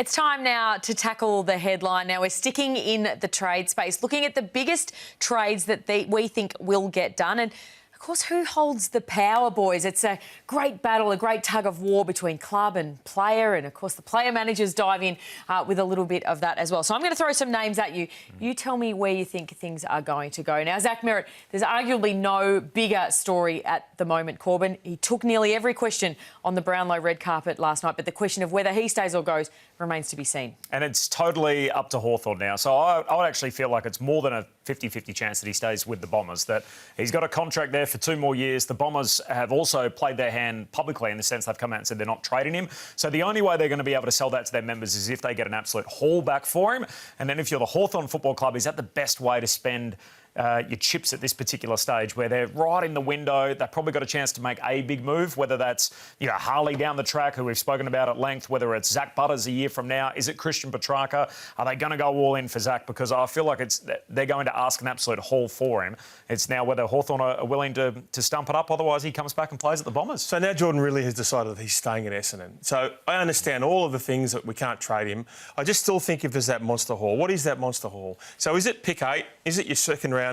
It's time now to tackle the headline. Now, we're sticking in the trade space, looking at the biggest trades that we think will get done. And, of course, who holds the power, boys? It's a great battle, a great tug of war between club and player. And, of course, the player managers dive in with a little bit of that as well. So I'm going to throw some names at you. You tell me where you think things are going to go. Now, Zach Merrett, there's arguably no bigger story at the moment, Corbin. He took nearly every question on the Brownlow red carpet last night, but the question of whether he stays or goes remains to be seen. And it's totally up to Hawthorn now. So I would actually feel like it's more than a 50-50 chance that he stays with the Bombers, that he's got a contract there for 2 more years. The Bombers have also played their hand publicly in the sense they've come out and said they're not trading him. So the only way they're going to be able to sell that to their members is if they get an absolute haul back for him. And then if you're the Hawthorn Football Club, is that the best way to spend your chips at this particular stage where they're right in the window? They've probably got a chance to make a big move, whether that's Harley down the track, who we've spoken about at length, whether it's Zach Butters a year from now. Is it Christian Petrarca? Are they going to go all in for Zach? Because I feel like they're going to ask an absolute haul for him. It's now whether Hawthorn are willing to stump it up, otherwise he comes back and plays at the Bombers. So now Jordan really has decided that he's staying at Essendon. So I understand all of the things that we can't trade him. I just still think if there's that monster haul, what is that monster haul? So is it pick 8? Is it your second rounder?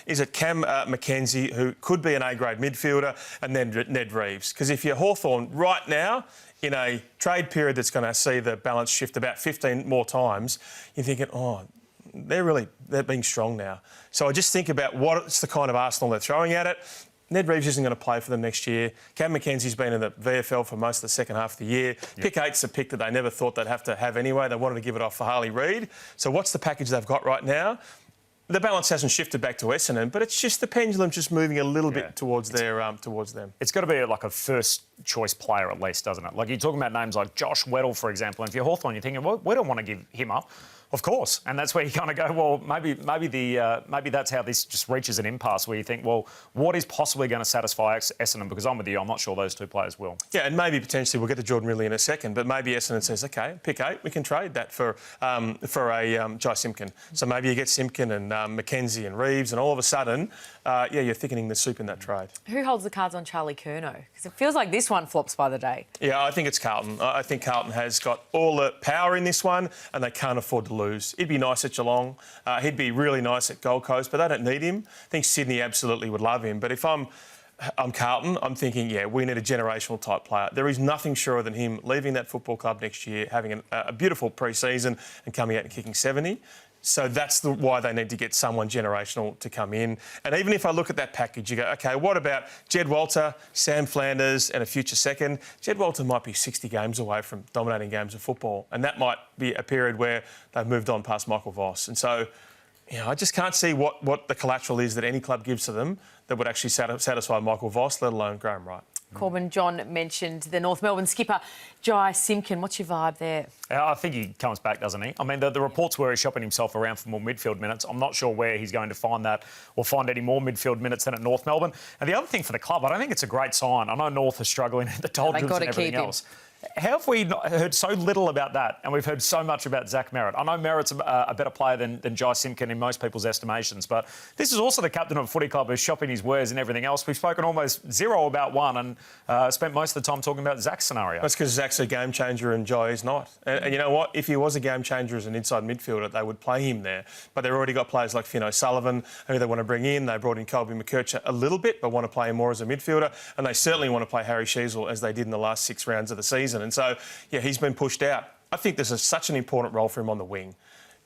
Is it Cam Mackenzie, who could be an A-grade midfielder, and then Ned Reeves? Because if you're Hawthorn right now, in a trade period that's going to see the balance shift about 15 more times, you're thinking, oh, they're being strong now. So I just think about what's the kind of arsenal they're throwing at it. Ned Reeves isn't going to play for them next year. Cam Mackenzie's been in the VFL for most of the second half of the year. Yep. Pick 8's a pick that they never thought they'd have to have anyway. They wanted to give it off for Harley Reid. So what's the package they've got right now? The balance hasn't shifted back to Essendon, but it's just the pendulum just moving a little bit towards them. It's got to be like a first-choice player at least, doesn't it? Like you're talking about names like Josh Weddle, for example, and if you're Hawthorn, you're thinking, well, we don't want to give him up. Of course, and that's where you kind of go, well, maybe that's how this just reaches an impasse where you think, well, what is possibly going to satisfy Essendon? Because I'm with you, I'm not sure those two players will. Yeah, and maybe potentially we'll get to Jordan Ridley in a second, but maybe Essendon says, OK, pick 8, we can trade that for a Jai Simpkin. So maybe you get Simpkin and Mackenzie and Reeves, and all of a sudden, you're thickening the soup in that trade. Who holds the cards on Charlie Curnow? Because it feels like this one flops by the day. Yeah, I think it's Carlton. I think Carlton has got all the power in this one, and they can't afford to lose. He'd be nice at Geelong. He'd be really nice at Gold Coast, but they don't need him. I think Sydney absolutely would love him. But if I'm Carlton, I'm thinking, yeah, we need a generational type player. There is nothing surer than him leaving that football club next year, having a beautiful pre-season and coming out and kicking 70. So that's why they need to get someone generational to come in. And even if I look at that package, you go, OK, what about Jed Walter, Sam Flanders and a future second? Jed Walter might be 60 games away from dominating games of football, and that might be a period where they've moved on past Michael Voss. And so, I just can't see what the collateral is that any club gives to them that would actually satisfy Michael Voss, let alone Graham Wright. Corbin, John mentioned the North Melbourne skipper, Jai Simpkin. What's your vibe there? I think he comes back, doesn't he? I mean, the reports were he's shopping himself around for more midfield minutes. I'm not sure where he's going to find that or find any more midfield minutes than at North Melbourne. And the other thing for the club, I don't think it's a great sign. I know North is struggling at the doldrums and everything else. How have we heard so little about that, and we've heard so much about Zach Merrett? I know Merrett's a better player than Jai Simpkin in most people's estimations, but this is also the captain of a footy club who's shopping his wares and everything else. We've spoken almost zero about one and spent most of the time talking about Zach's scenario. That's because Zach's a game changer and Jai is not. And you know what? If he was a game changer as an inside midfielder, they would play him there. But they've already got players like Finn O'Sullivan who they want to bring in. They brought in Colby McKercher a little bit, but want to play him more as a midfielder. And they certainly want to play Harry Sheasel as they did in the last 6 rounds of the season. And so, yeah, he's been pushed out. I think there's such an important role for him on the wing.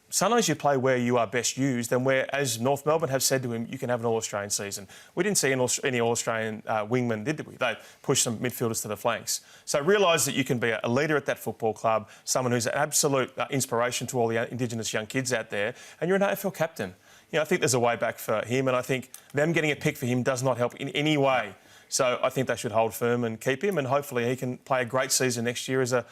Sometimes you play where you are best used and where, as North Melbourne have said to him, you can have an All-Australian season. We didn't see any All-Australian wingmen, did we? They pushed some midfielders to the flanks. So realise that you can be a leader at that football club, someone who's an absolute inspiration to all the Indigenous young kids out there, and you're an AFL captain. I think there's a way back for him, and I think them getting a pick for him does not help in any way. So I think they should hold firm and keep him, and hopefully he can play a great season next year as an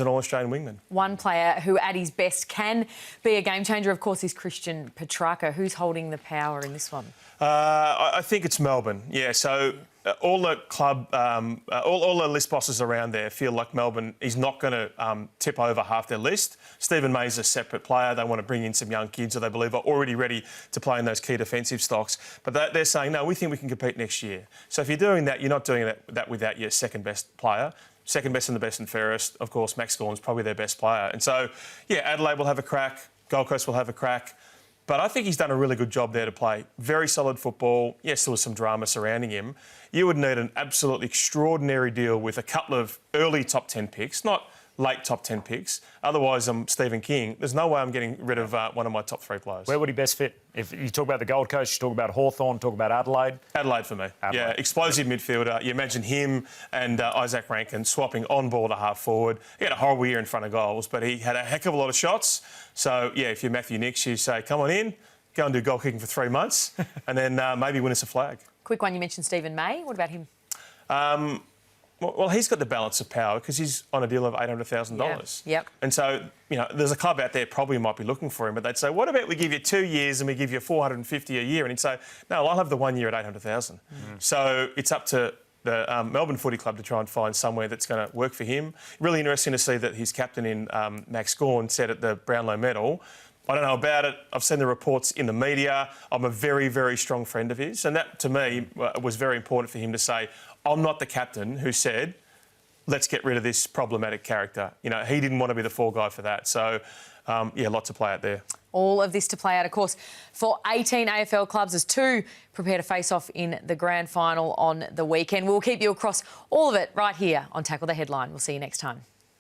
All-Australian wingman. One player who at his best can be a game changer, of course, is Christian Petrarca. Who's holding the power in this one? I think it's Melbourne. Yeah, so all the club, all the list bosses around there feel like Melbourne is not going to tip over half their list. Stephen May's a separate player. They want to bring in some young kids who they believe are already ready to play in those key defensive stocks. But they're saying, no, we think we can compete next year. So if you're doing that, you're not doing that without your second best player. second best and the best and fairest. Of course, Max Gawn's probably their best player. And so, yeah, Adelaide will have a crack. Gold Coast will have a crack. But I think he's done a really good job there to play very solid football. Yes, there was some drama surrounding him. You would need an absolutely extraordinary deal with a couple of early top 10 picks, not late top 10 picks. Otherwise, I'm Stephen King. There's no way I'm getting rid of one of my top 3 players. Where would he best fit? If you talk about the Gold Coast, you talk about Hawthorn, talk about Adelaide. Adelaide for me. Adelaide. Yeah, explosive midfielder. You imagine him and Isaac Rankin swapping on ball to half forward. He had a horrible year in front of goals, but he had a heck of a lot of shots. So, yeah, if you're Matthew Nicks, you say, come on in, go and do goal kicking for 3 months, and then maybe win us a flag. Quick one, you mentioned Stephen May. What about him? Well, he's got the balance of power because he's on a deal of $800,000. Yep. And so, you know, there's a club out there probably might be looking for him, but they'd say, what about we give you 2 years and we give you $450 a year? And he'd say, no, I'll have the 1 year at $800,000. So it's up to the Melbourne Footy Club to try and find somewhere that's going to work for him. Really interesting to see that his captain in Max Gawn said at the Brownlow Medal, I don't know about it. I've seen the reports in the media. I'm a very, very strong friend of his. And that, to me, was very important for him to say, I'm not the captain who said, let's get rid of this problematic character. You know, he didn't want to be the fall guy for that. So, yeah, lots to play out there. All of this to play out, of course, for 18 AFL clubs as 2 prepare to face off in the grand final on the weekend. We'll keep you across all of it right here on Tackle the Headline. We'll see you next time.